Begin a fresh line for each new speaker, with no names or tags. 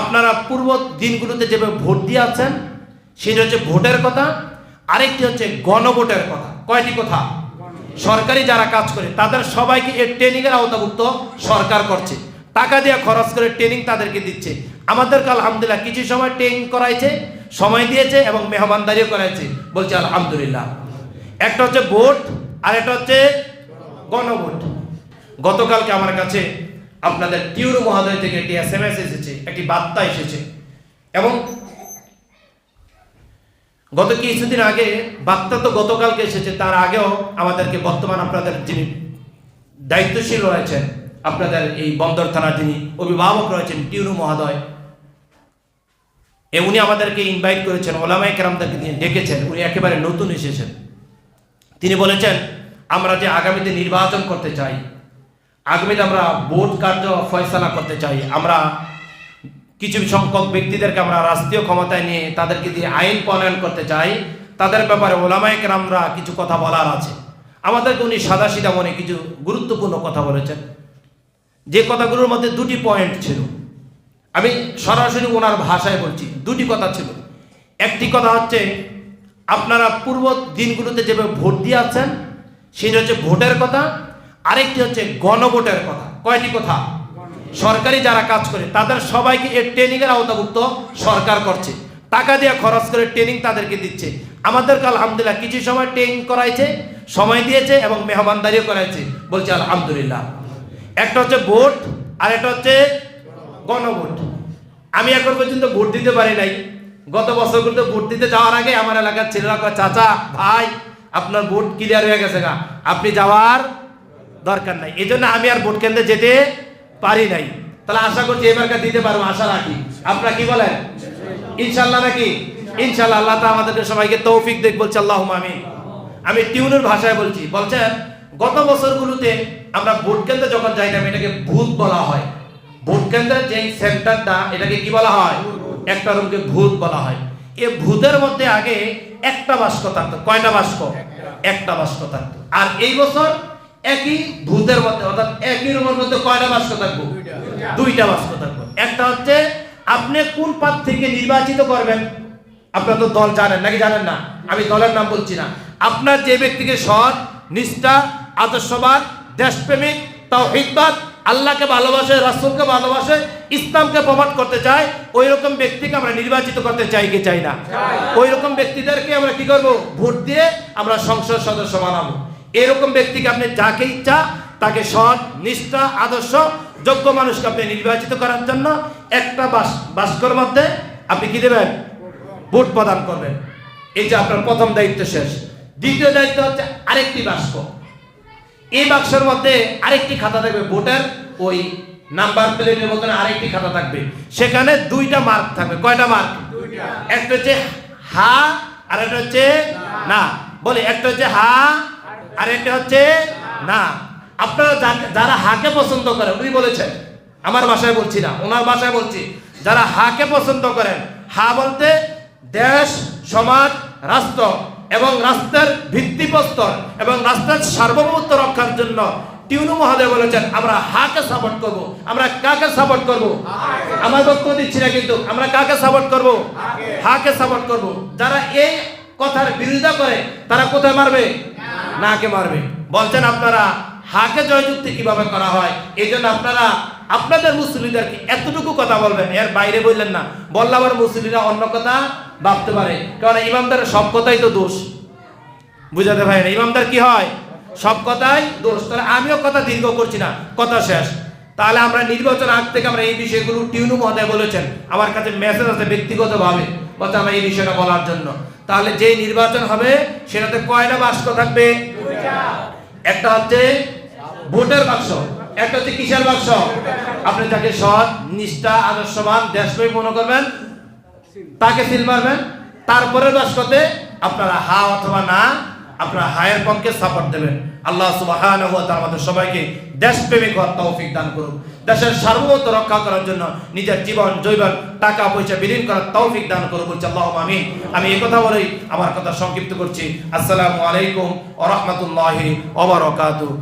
আপনারা পূর্ব দিনগুলোতে যেভাবে ভোট দিয়ে আছেন সেটা হচ্ছে ভোটের কথা, আরেকটি হচ্ছে গণভোটের কথা। কয়টি কথা? সরকারি যারা কাজ করে তাদের সবাইকে এই ট্রেনিংয়ের আওতাভুক্ত সরকার করছে, টাকা দিয়ে খরচ করে ট্রেনিং তাদেরকে দিচ্ছে। আমাদেরকে আলহামদুলিল্লাহ কিছু সময় ট্রেনিং করাইছে, সময় দিয়েছে এবং মেহমানদারিও করাইছে, বলছে আলহামদুলিল্লাহ। একটা হচ্ছে ভোট আর একটা হচ্ছে গণভোট। গতকালকে আমার কাছে আপনাদের টিউরু মহোদয় থেকে একটি SMS এসেছে, একটি বার্তা এসেছে, এবং গত কিছুদিন আগে বার্তা তো গতকালকে এসেছে, তার আগেও আমাদেরকে বর্তমান আপনাদের যিনি দায়িত্বশীল রয়েছেন, আপনাদের এই বন্দর থানার যিনি অভিভাবক রয়েছেন টিউরু মহোদয়, উনি আমাদেরকে ইনভাইট করেছেন, ওলামায়ে কেরামদেরকে দিয়ে ডেকেছেন। উনি একেবারে নতুন এসেছেন। তিনি বলেছেন আমরা যে আগামীতে নির্বাচন করতে চাই, আগামীতে আমরা ভোট কার্য ফয়সালা করতে চাই, আমরা কিছু সংখ্যক ব্যক্তিদেরকে আমরা রাষ্ট্রীয় ক্ষমতায় নিয়ে তাদেরকে দিয়ে আইন প্রণয়ন করতে চাই, তাদের ব্যাপারে ওলামায়ে কেরামরা কিছু কথা বলার আছে। আমাদেরকে উনি সাদাসিধা মনে কিছু গুরুত্বপূর্ণ কথা বলেছেন, যে কথাগুলোর মধ্যে দুটি পয়েন্ট ছিল। আমি সরাসরি ওনার ভাষায় বলছি, দুটি কথা ছিল। একটি কথা হচ্ছে আপনারা পূর্ব দিনগুলোতে যেভাবে ভোট দিয়ে আছেন সেটা হচ্ছে ভোটের কথা, আরেকটি হচ্ছে গণভোটের কথা। কয়টি কথা? সরকারি যারা কাজ করে তাদের সবাইকে এই ট্রেনিংয়ের আওতাভুক্ত সরকার করছে, টাকা দিয়ে খরচ করে ট্রেনিং তাদেরকে দিচ্ছে। আমাদেরকে আলহামদুলিল্লাহ কিছু সময় ট্রেনিং করাইছে, সময় দিয়েছে এবং মেহমানদারিও করাইছে, বলছে আলহামদুলিল্লাহ। একটা হচ্ছে ভোট আর একটা হচ্ছে গণভোট। আমি এখন পর্যন্ত ভোট দিতে পারি নাই। গত বছরগুলোতে ভোট দিতে যাওয়ার আগে আমার এলাকার ছেলেরা কয়, চাচা ভাই আপনার ভোট ক্লিয়ার হয়ে গেছে গা, আপনি যাওয়ার দরকার নাই। এই জন্য আমি আর ভোট কেন্দ্রে যেতে পারি নাই। তাহলে আশা করছি এবারকার দিতে পারবো, আশা রাখি। আপনারা কি বলেন? ইনশাল্লাহ নাকি? ইনশাল্লাহ। আল্লাহ তা আমাদের সবাইকে তৌফিক দেখ, বলছে আল্লাহুম্মা আমিন। আমি টিউনের ভাষায় বলছি। বলছেন গত বছরগুলোতে আমরা ভোট কেন্দ্রে যখন যাইতাম এটাকে ভূত বলা হয়। ভোট কেন্দ্রের যে সেন্টারটা এটাকে কি বলা হয়? একটা রুমকে ভূত বলা হয়। এই ভূতের মধ্যে আগে একটা বাস্ক থাকতো। কয়টা বাস্ক? একটা বাস্ক থাকতো। আর এই বছর একই ভূতের মধ্যে অর্থাৎ একই রুমের মধ্যে কয়টা বাস্ক থাকবো? দুইটা বাস্ক থাকবো। একটা হচ্ছে আপনি কোন প্রার্থীকে নির্বাচিত করবেন। আপনারা তো দল জানেন নাকি জানেন না? আমি দলের নাম বলছি না। আপনার যে ব্যক্তিকে সৎ, নিষ্ঠা, আদর্শবাদ, দেশপ্রেমিক, তাওহীদবাদ, আল্লাহকে ভালোবাসে, রাসূলকে ভালোবাসে, ইসলামকে প্রমোট করতে চায়, ওই রকম ব্যক্তিকে আমরা নির্বাচিত করতে চাই কি চাই না? ওই রকম ব্যক্তিদেরকে আমরা কি করব? ভোট দিয়ে আমরা সংসদ সদস্য বানাবো। এরকম ব্যক্তিকে আপনি যাকে ইচ্ছা তাকে সৎ, নিষ্ঠা, আদর্শ, যোগ্য মানুষকে আপনি নির্বাচিত করার জন্য একটা বাস্কর মধ্যে আপনি কি দেবেন? ভোট প্রদান করবেন। এই যে আপনার প্রথম দায়িত্ব শেষ। দ্বিতীয় দায়িত্ব হচ্ছে আরেকটি বাস্ক। এই বাক্সের মধ্যে আরেকটি খাতা থাকবে, ভোটের ওই নাম্বার প্লেটের মতন আরেকটি খাতা থাকবে। সেখানে দুইটা মার্ক থাকবে। কয়টা মার্ক? একটা হচ্ছে হা আর একটা হচ্ছে না। বলে একটা হচ্ছে হা আর একটা হচ্ছে না। আপনারা যারা হাকে পছন্দ করেন, উনি বলেছেন, আমার ভাষায় বলছি না, ওনার ভাষায় বলছি, যারা হাকে পছন্দ করেন, হা বলতে দেশ, সমাজ, রাষ্ট্র এবং রাষ্ট্রের ভিত্তিপ্রস্তর এবং রাষ্ট্রের সার্বভৌমত্ব রক্ষার জন্য টিউনু মহোদয় বলেছেন আমরা হাকে সাপোর্ট করব। আমরা কাকে সাপোর্ট করব? আমার বক্তব্য দিচ্ছি না, কিন্তু আমরা কাকে সাপোর্ট করব? হাকে সাপোর্ট করব। যারা এই কথার বিরোধিতা করে তারা কোথায় মারবে? নাকে মারবে। বলছেন আপনারা হাকে জয়যুক্তি কিভাবে করা হয়, এই জন্য আপনারা আপনাদের মুসলিমদেরকে এতটুকু কথা বলবেন, এর বাইরে বললেন না। বললে আবার মুসলিমরা অন্য কথা ভাবতে পারে, কারণ ইমামদারের সব কথাই তো দোষ। বুঝাতে পারে না? ইমামদার কি হয়? সব কথাই দোষ। তাহলে আমিও কথা দীর্ঘ করছি না, কথা শেষ। তাহলে আমরা নির্বাচন আগ থেকে আমরা এই বিষয়গুলো টিউনু মহোদয় বলেছেন, আমার কাছে মেসেজ আছে ব্যক্তিগতভাবে, বলতে আমরা এই বিষয়টা বলার জন্য। তাহলে যে নির্বাচন হবে সেটাতে কয়টা বাক্স থাকবে? একটা হচ্ছে ভোটের বাক্স, একটা হচ্ছে কিসের বাক্স? আপনি যাকে সৎ, নিষ্ঠা, আদর্শবান, দেশপ্রেমিক মনে করবেন তাকে সিল মারবেন। তারপরের বাক্সতে আপনারা হা অথবা না, আপনারা হায়ের পক্ষে সাপোর্ট দেবেন। আল্লাহ সুবহানাহু ওয়া তাআলা আমাদের সবাইকে দেশপ্রেমিক হওয়ার তৌফিক দান করুন। দেশের সার্বভৌমত্ব রক্ষা করার জন্য নিজের জীবন, জৈবন, টাকা পয়সা বিলীন করার তৌফিক দান করুন, বলছি আল্লাহুম্মা আমিন। আমি এই কথা বলেই আমার কথা সংক্ষিপ্ত করছি। আসসালামু আলাইকুম ওয়া রাহমাতুল্লাহি ওয়া বারাকাতুহু।